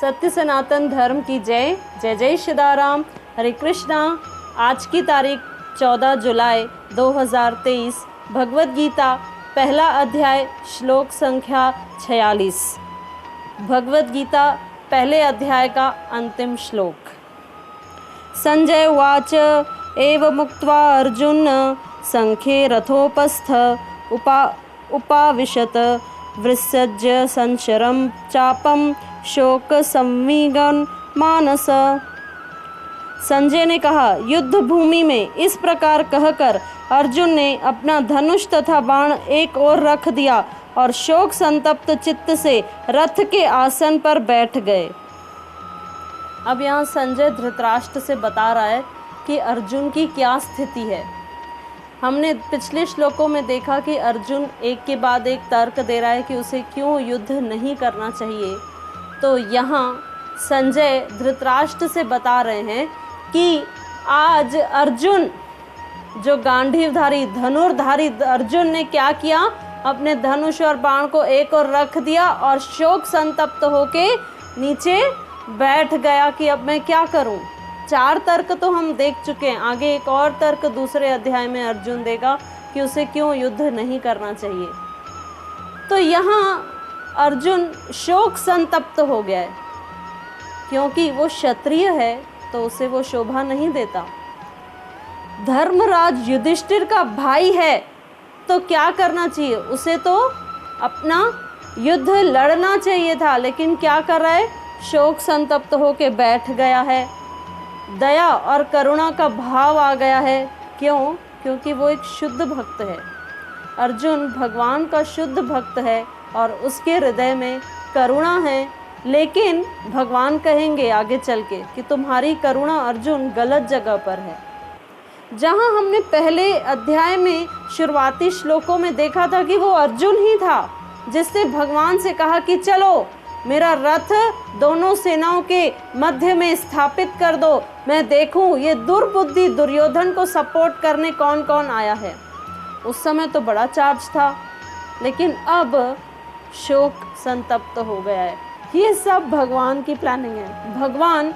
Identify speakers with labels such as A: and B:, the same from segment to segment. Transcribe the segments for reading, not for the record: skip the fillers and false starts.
A: सत्य सनातन धर्म की जय। जय जय सीताराम। हरे कृष्णा। आज की तारीख 14 जुलाई 2023। भगवत गीता पहला अध्याय श्लोक संख्या 46। भगवत गीता पहले अध्याय का अंतिम श्लोक। संजय उवाच एवं मुक्त्वा अर्जुन संख्ये रथोपस्थ उपाविशत विसृज्य संशरं चापम शोक संविगन मानस। संजय ने कहा, युद्ध भूमि में इस प्रकार कहकर अर्जुन ने अपना धनुष तथा बाण एक ओर रख दिया और शोक संतप्त चित्त से रथ के आसन पर बैठ गए। अब यहाँ संजय धृतराष्ट्र से बता रहा है कि अर्जुन की क्या स्थिति है। हमने पिछले श्लोकों में देखा कि अर्जुन एक के बाद एक तर्क दे रहा है कि उसे क्यों युद्ध नहीं करना चाहिए। तो यहाँ संजय धृतराष्ट्र से बता रहे हैं कि आज अर्जुन, जो गांडीवधारी धनुर्धारी अर्जुन ने क्या किया, अपने धनुष और बाण को एक ओर रख दिया और शोक संतप्त होके नीचे बैठ गया कि अब मैं क्या करूं। 4 तर्क तो हम देख चुके हैं, आगे एक और तर्क दूसरे अध्याय में अर्जुन देगा कि उसे क्यों युद्ध नहीं करना चाहिए। तो यहाँ अर्जुन शोक संतप्त हो गया है क्योंकि वो क्षत्रिय है तो उसे वो शोभा नहीं देता। धर्मराज युधिष्ठिर का भाई है तो क्या करना चाहिए, उसे तो अपना युद्ध लड़ना चाहिए था, लेकिन क्या कर रहा है, शोक संतप्त होके बैठ गया है। दया और करुणा का भाव आ गया है। क्यों? क्योंकि वो एक शुद्ध भक्त है। अर्जुन भगवान का शुद्ध भक्त है और उसके हृदय में करुणा है, लेकिन भगवान कहेंगे आगे चल के कि तुम्हारी करुणा अर्जुन गलत जगह पर है। जहाँ हमने पहले अध्याय में शुरुआती श्लोकों में देखा था कि वो अर्जुन ही था जिसने भगवान से कहा कि चलो मेरा रथ दोनों सेनाओं के मध्य में स्थापित कर दो, मैं देखूं ये दुर्बुद्धि दुर्योधन को सपोर्ट करने कौन कौन आया है। उस समय तो बड़ा चार्ज था, लेकिन अब शोक संतप्त हो गया है। ये सब भगवान की प्लानिंग है। भगवान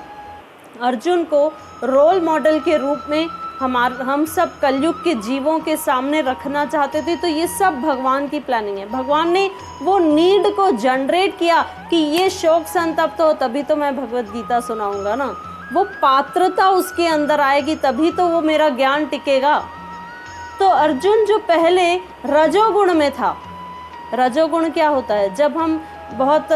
A: अर्जुन को रोल मॉडल के रूप में हम सब कलयुग के जीवों के सामने रखना चाहते थे, तो ये सब भगवान की प्लानिंग है। भगवान ने वो नीड को जनरेट किया कि ये शोक संतप्त हो तभी तो मैं भगवत गीता सुनाऊंगा ना। वो पात्रता उसके अंदर आएगी तभी तो वो मेरा ज्ञान टिकेगा। तो अर्जुन जो पहले रजोगुण में था, रजोगुण क्या होता है, जब हम बहुत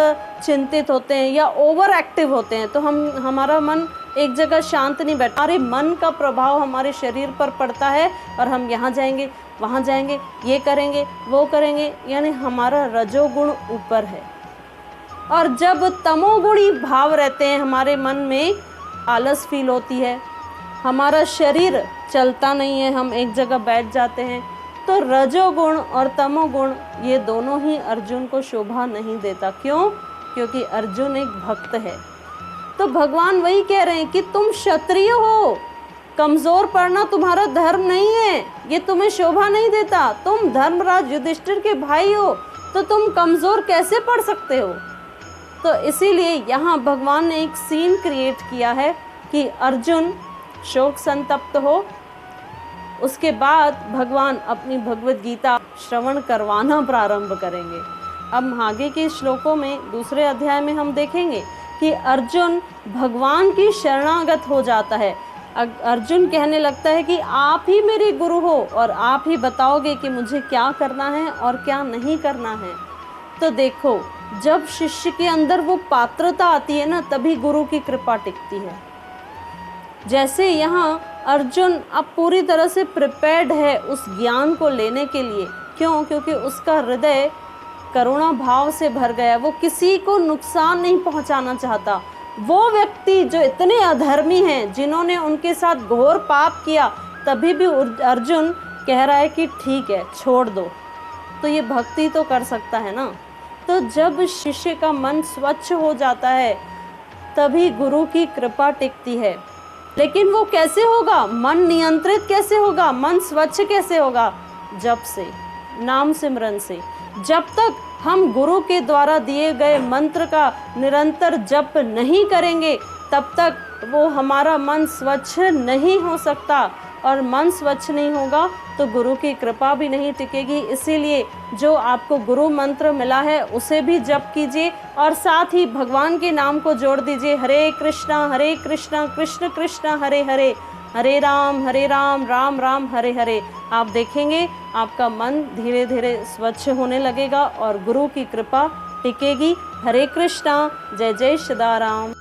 A: चिंतित होते हैं या ओवर एक्टिव होते हैं तो हमारा मन एक जगह शांत नहीं बैठता, हमारे मन का प्रभाव हमारे शरीर पर पड़ता है और हम यहाँ जाएंगे वहाँ जाएंगे, ये करेंगे वो करेंगे, यानी हमारा रजोगुण ऊपर है। और जब तमोगुणी भाव रहते हैं हमारे मन में, आलस फील होती है, हमारा शरीर चलता नहीं है, हम एक जगह बैठ जाते हैं। तो रजोगुण और तमोगुण ये दोनों ही अर्जुन को शोभा नहीं देता। क्यों? क्योंकि अर्जुन एक भक्त है। तो भगवान वही कह रहे हैं कि तुम क्षत्रिय हो, कमजोर पड़ना तुम्हारा धर्म नहीं है, ये तुम्हें शोभा नहीं देता। तुम धर्मराज युधिष्ठिर के भाई हो तो तुम कमजोर कैसे पड़ सकते हो। तो इसीलिए यहाँ भगवान ने एक सीन क्रिएट किया है कि अर्जुन शोक संतप्त हो। उसके बाद भगवान अपनी भगवत गीता श्रवण करवाना प्रारंभ करेंगे। अब आगे के श्लोकों में दूसरे अध्याय में हम देखेंगे कि अर्जुन भगवान की शरणागत हो जाता है। अर्जुन कहने लगता है कि आप ही मेरे गुरु हो और आप ही बताओगे कि मुझे क्या करना है और क्या नहीं करना है। तो देखो, जब शिष्य के अंदर वो पात्रता आती है ना, तभी गुरु की कृपा टिकती है। जैसे यहाँ अर्जुन अब पूरी तरह से प्रिपेयर्ड है उस ज्ञान को लेने के लिए। क्यों? क्योंकि उसका हृदय करुणा भाव से भर गया। वो किसी को नुकसान नहीं पहुंचाना चाहता। वो व्यक्ति जो इतने अधर्मी हैं, जिन्होंने उनके साथ घोर पाप किया, तभी भी अर्जुन कह रहा है कि ठीक है छोड़ दो। तो ये भक्ति तो कर सकता है ना। तो जब शिष्य का मन स्वच्छ हो जाता है तभी गुरु की कृपा टिकती है। लेकिन वो कैसे होगा, मन नियंत्रित कैसे होगा, मन स्वच्छ कैसे होगा? जप से, नाम सिमरन से। जब तक हम गुरु के द्वारा दिए गए मंत्र का निरंतर जप नहीं करेंगे तब तक वो हमारा मन स्वच्छ नहीं हो सकता, और मन स्वच्छ नहीं होगा तो गुरु की कृपा भी नहीं टिकेगी। इसीलिए जो आपको गुरु मंत्र मिला है उसे भी जप कीजिए और साथ ही भगवान के नाम को जोड़ दीजिए। हरे कृष्णा कृष्ण कृष्ण हरे हरे, हरे राम राम राम हरे हरे। आप देखेंगे आपका मन धीरे धीरे स्वच्छ होने लगेगा और गुरु की कृपा टिकेगी। हरे कृष्णा, जय जय सदा राम।